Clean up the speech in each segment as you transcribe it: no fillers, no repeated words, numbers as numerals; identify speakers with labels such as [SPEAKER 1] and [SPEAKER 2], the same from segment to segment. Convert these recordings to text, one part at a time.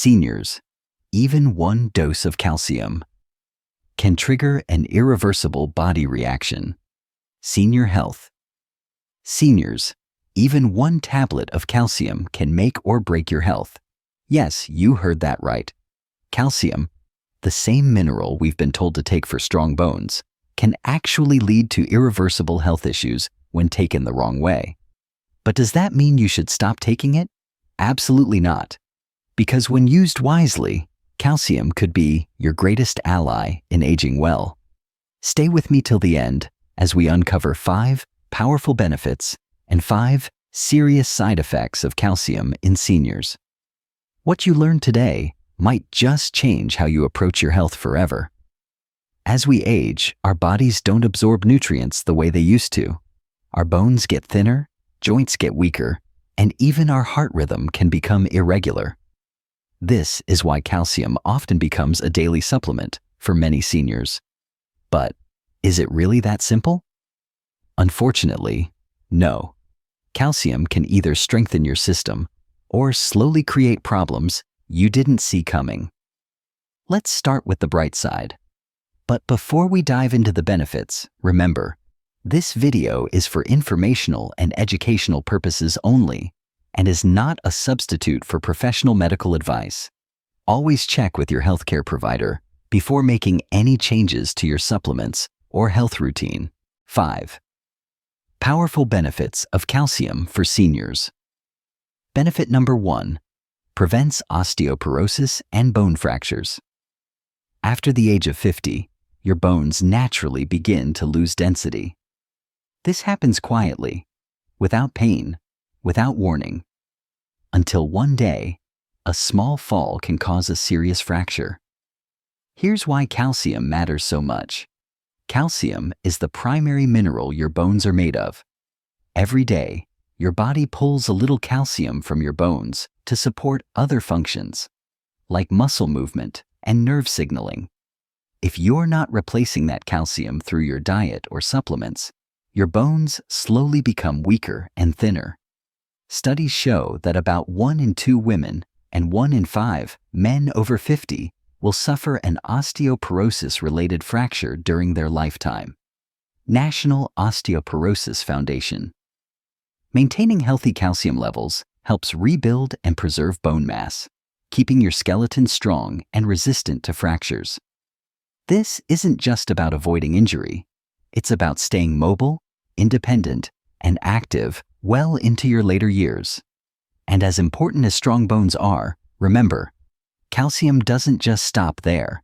[SPEAKER 1] Seniors, even one dose of calcium can trigger an irreversible body reaction. Senior health. Seniors, even one tablet of calcium can make or break your health. Yes, you heard that right. Calcium, the same mineral we've been told to take for strong bones, can actually lead to irreversible health issues when taken the wrong way. But does that mean you should stop taking it? Absolutely not. Because when used wisely, calcium could be your greatest ally in aging well. Stay with me till the end as we uncover 5 powerful benefits and 5 serious side effects of calcium in seniors. What you learned today might just change how you approach your health forever. As we age, our bodies don't absorb nutrients the way they used to. Our bones get thinner, joints get weaker, and even our heart rhythm can become irregular. This is why calcium often becomes a daily supplement for many seniors. But is it really that simple? Unfortunately, no. Calcium can either strengthen your system or slowly create problems you didn't see coming. Let's start with the bright side. But before we dive into the benefits, remember, this video is for informational and educational purposes only and is not a substitute for professional medical advice. Always check with your healthcare provider before making any changes to your supplements or health routine. 5. Powerful benefits of calcium for seniors. Benefit number 1. Prevents osteoporosis and bone fractures. After the age of 50, your bones naturally begin to lose density. This happens quietly, without pain, without warning, until one day, a small fall can cause a serious fracture. Here's why calcium matters so much. Calcium is the primary mineral your bones are made of. Every day, your body pulls a little calcium from your bones to support other functions, like muscle movement and nerve signaling. If you're not replacing that calcium through your diet or supplements, your bones slowly become weaker and thinner. Studies show that about 1 in 2 women and 1 in 5 men over 50 will suffer an osteoporosis-related fracture during their lifetime. National Osteoporosis Foundation. Maintaining healthy calcium levels helps rebuild and preserve bone mass, keeping your skeleton strong and resistant to fractures. This isn't just about avoiding injury. It's about staying mobile, independent, and active well into your later years. And as important as strong bones are, remember, calcium doesn't just stop there.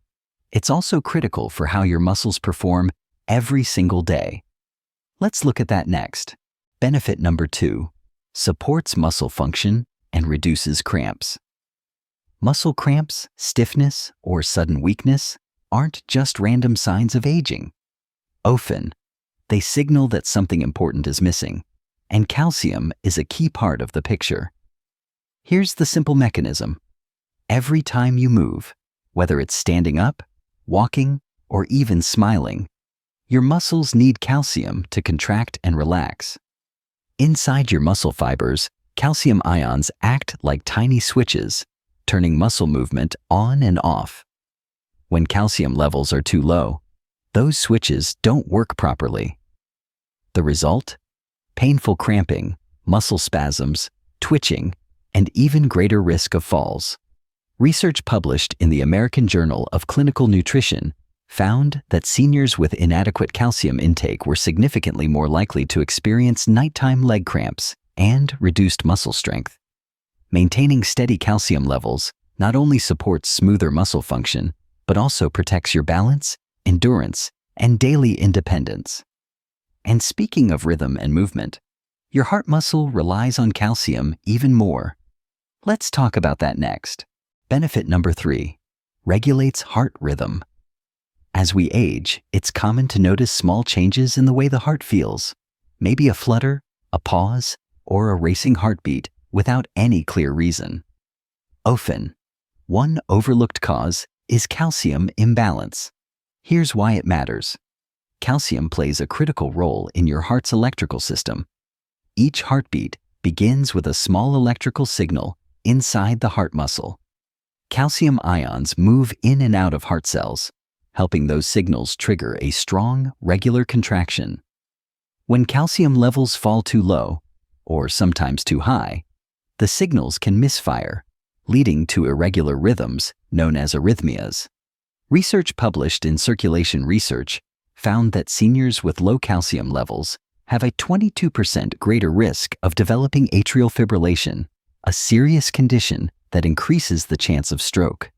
[SPEAKER 1] It's also critical for how your muscles perform every single day. Let's look at that next. Benefit number 2. Supports muscle function and reduces cramps. Muscle cramps, stiffness, or sudden weakness aren't just random signs of aging. Often, they signal that something important is missing, and calcium is a key part of the picture. Here's the simple mechanism. Every time you move, whether it's standing up, walking, or even smiling, your muscles need calcium to contract and relax. Inside your muscle fibers, calcium ions act like tiny switches, turning muscle movement on and off. When calcium levels are too low, those switches don't work properly. The result? Painful cramping, muscle spasms, twitching, and even greater risk of falls. Research published in the American Journal of Clinical Nutrition found that seniors with inadequate calcium intake were significantly more likely to experience nighttime leg cramps and reduced muscle strength. Maintaining steady calcium levels not only supports smoother muscle function, but also protects your balance, endurance, and daily independence. And speaking of rhythm and movement, your heart muscle relies on calcium even more. Let's talk about that next. Benefit number 3. Regulates heart rhythm. As we age, it's common to notice small changes in the way the heart feels. Maybe a flutter, a pause, or a racing heartbeat without any clear reason. Often, one overlooked cause is calcium imbalance. Here's why it matters. Calcium plays a critical role in your heart's electrical system. Each heartbeat begins with a small electrical signal inside the heart muscle. calcium ions move in and out of heart cells, helping those signals trigger a strong, regular contraction. When calcium levels fall too low, or sometimes too high, the signals can misfire, leading to irregular rhythms known as arrhythmias. Research published in Circulation Research found that seniors with low calcium levels have a 22% greater risk of developing atrial fibrillation, a serious condition that increases the chance of stroke.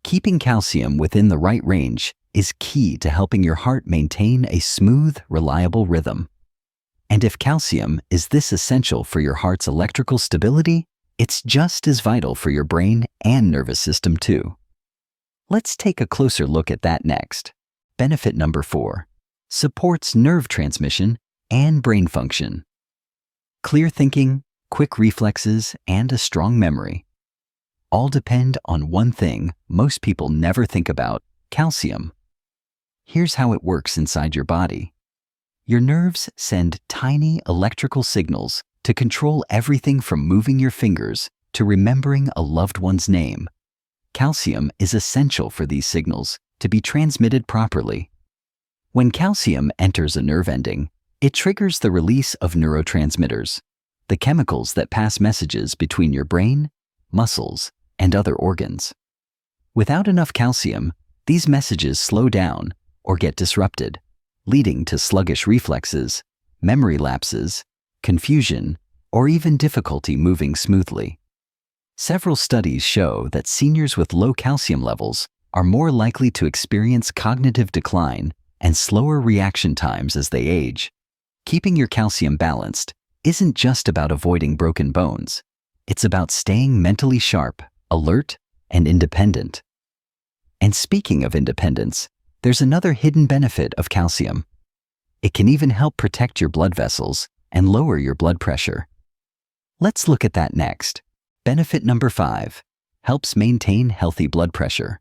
[SPEAKER 1] Keeping calcium within the right range is key to helping your heart maintain a smooth, reliable rhythm. And if calcium is this essential for your heart's electrical stability, it's just as vital for your brain and nervous system too. Let's take a closer look at that next. Benefit number 4. Supports nerve transmission and brain function. Clear thinking, quick reflexes, and a strong memory all depend on one thing most people never think about: calcium. Here's how it works inside your body. Your nerves send tiny electrical signals to control everything from moving your fingers to remembering a loved one's name. Calcium is essential for these signals to be transmitted properly. When calcium enters a nerve ending, it triggers the release of neurotransmitters, the chemicals that pass messages between your brain, muscles, and other organs. Without enough calcium, these messages slow down or get disrupted, leading to sluggish reflexes, memory lapses, confusion, or even difficulty moving smoothly. Several studies show that seniors with low calcium levels are more likely to experience cognitive decline and slower reaction times as they age. Keeping your calcium balanced isn't just about avoiding broken bones. It's about staying mentally sharp, alert, and independent. And speaking of independence, there's another hidden benefit of calcium. It can even help protect your blood vessels and lower your blood pressure. Let's look at that next. Benefit number 5. Helps maintain healthy blood pressure.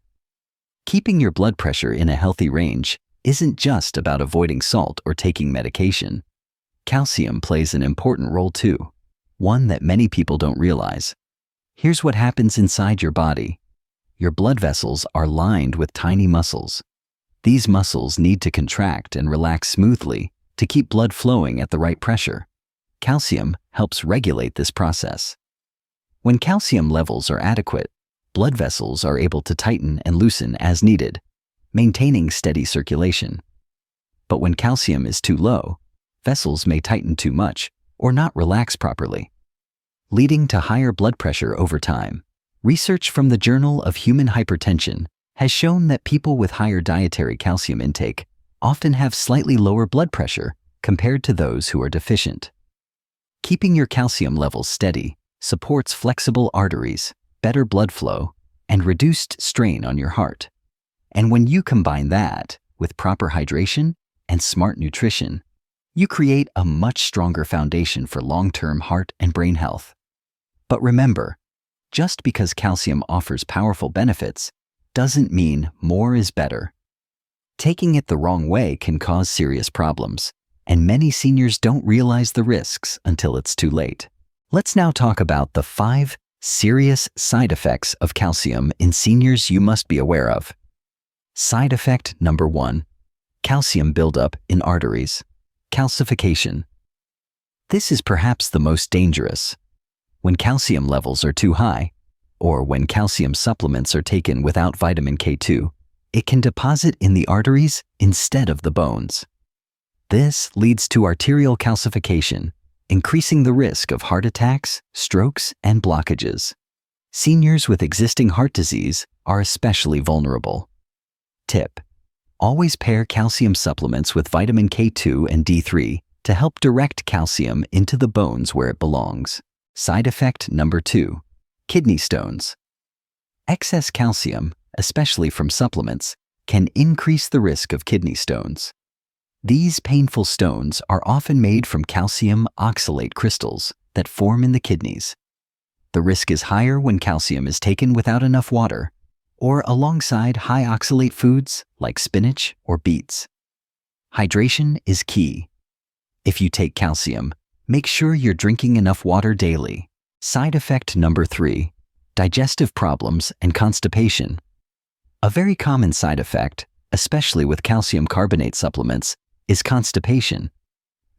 [SPEAKER 1] Keeping your blood pressure in a healthy range isn't just about avoiding salt or taking medication. Calcium plays an important role too, one that many people don't realize. Here's what happens inside your body. Your blood vessels are lined with tiny muscles. These muscles need to contract and relax smoothly to keep blood flowing at the right pressure. Calcium helps regulate this process. When calcium levels are adequate, blood vessels are able to tighten and loosen as needed, maintaining steady circulation. But when calcium is too low, vessels may tighten too much or not relax properly, leading to higher blood pressure over time. Research from the Journal of Human Hypertension has shown that people with higher dietary calcium intake often have slightly lower blood pressure compared to those who are deficient. Keeping your calcium levels steady supports flexible arteries, better blood flow, and reduced strain on your heart. And when you combine that with proper hydration and smart nutrition, you create a much stronger foundation for long-term heart and brain health. But remember, just because calcium offers powerful benefits doesn't mean more is better. Taking it the wrong way can cause serious problems, and many seniors don't realize the risks until it's too late. Let's now talk about the 5 serious side effects of calcium in seniors you must be aware of. Side effect number 1. Calcium buildup in arteries. Calcification. This is perhaps the most dangerous. When calcium levels are too high, or when calcium supplements are taken without vitamin K2, it can deposit in the arteries instead of the bones. This leads to arterial calcification, increasing the risk of heart attacks, strokes, and blockages. Seniors with existing heart disease are especially vulnerable. Tip: always pair calcium supplements with vitamin K2 and D3 to help direct calcium into the bones where it belongs. Side effect number 2. Kidney stones. Excess calcium, especially from supplements, can increase the risk of kidney stones. These painful stones are often made from calcium oxalate crystals that form in the kidneys. The risk is higher when calcium is taken without enough water or alongside high oxalate foods like spinach or beets. Hydration is key. If you take calcium, make sure you're drinking enough water daily. Side effect number 3. digestive problems, and constipation. A very common side effect, especially with calcium carbonate supplements, is constipation.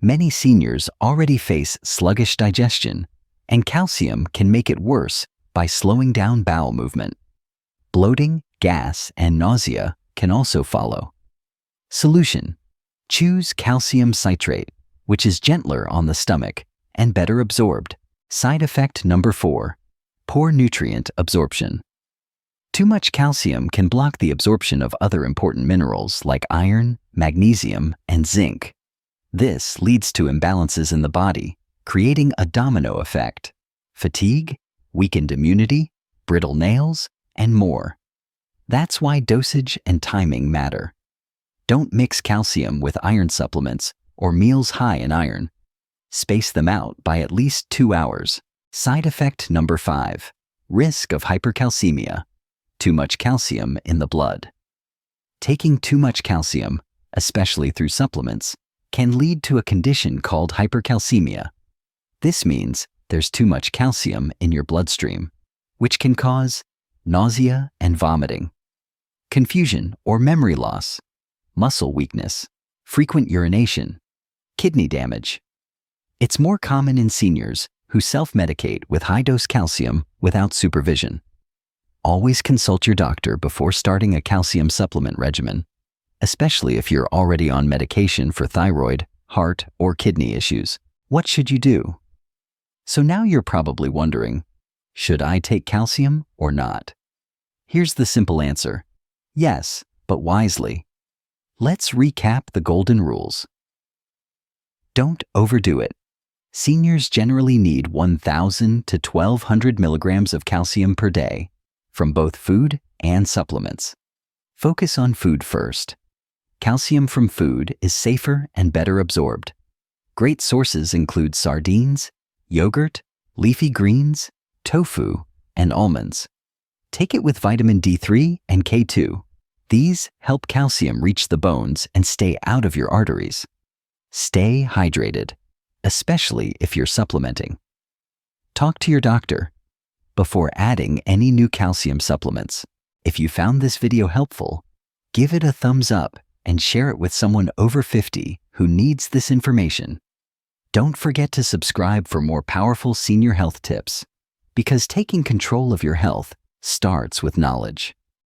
[SPEAKER 1] Many seniors already face sluggish digestion, and calcium can make it worse by slowing down bowel movement. Bloating, gas, and nausea can also follow. Solution: choose calcium citrate, which is gentler on the stomach and better absorbed. Side effect number 4: poor nutrient absorption. Too much calcium can block the absorption of other important minerals like iron, magnesium, and zinc. This leads to imbalances in the body, creating a domino effect: fatigue, weakened immunity, brittle nails, and more. That's why dosage and timing matter. Don't mix calcium with iron supplements or meals high in iron. Space them out by at least 2 hours. Side effect number 5: risk of hypercalcemia. Too much calcium in the blood. Taking too much calcium, especially through supplements, can lead to a condition called hypercalcemia. This means there's too much calcium in your bloodstream, which can cause nausea and vomiting, confusion or memory loss, muscle weakness, frequent urination, kidney damage. It's more common in seniors who self-medicate with high-dose calcium without supervision. Always consult your doctor before starting a calcium supplement regimen, especially if you're already on medication for thyroid, heart, or kidney issues. What should you do? So now you're probably wondering, should I take calcium or not? Here's the simple answer: yes, but wisely. Let's recap the golden rules. Don't overdo it. Seniors generally need 1,000 to 1,200 milligrams of calcium per day from both food and supplements. Focus on food first. Calcium from food is safer and better absorbed. Great sources include sardines, yogurt, leafy greens, tofu, and almonds. Take it with vitamin D3 and K2. These help calcium reach the bones and stay out of your arteries. Stay hydrated, especially if you're supplementing. Talk to your doctor before adding any new calcium supplements. If you found this video helpful, give it a thumbs up and share it with someone over 50 who needs this information. Don't forget to subscribe for more powerful senior health tips, because taking control of your health starts with knowledge.